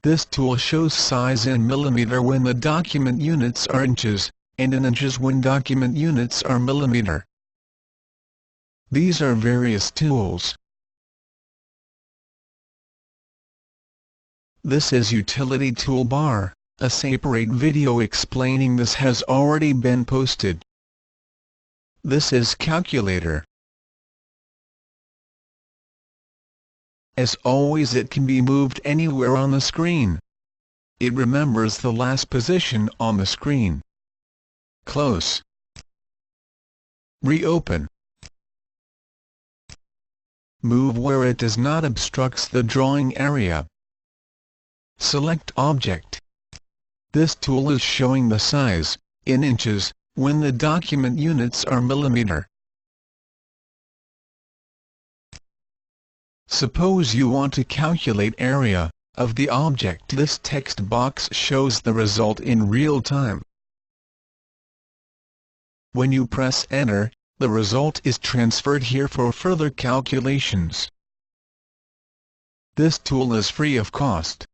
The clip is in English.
This tool shows size in millimeter when the document units are inches, and in inches when document units are millimeter. These are various tools. This is Utility Toolbar. A separate video explaining this has already been posted. This is Calculator. As always, it can be moved anywhere on the screen. It remembers the last position on the screen. Close. Reopen. Move where it does not obstruct the drawing area. Select Object. This tool is showing the size, in inches, when the document units are millimeter. Suppose you want to calculate area of the object. This text box shows the result in real time. When you press Enter, the result is transferred here for further calculations. This tool is free of cost.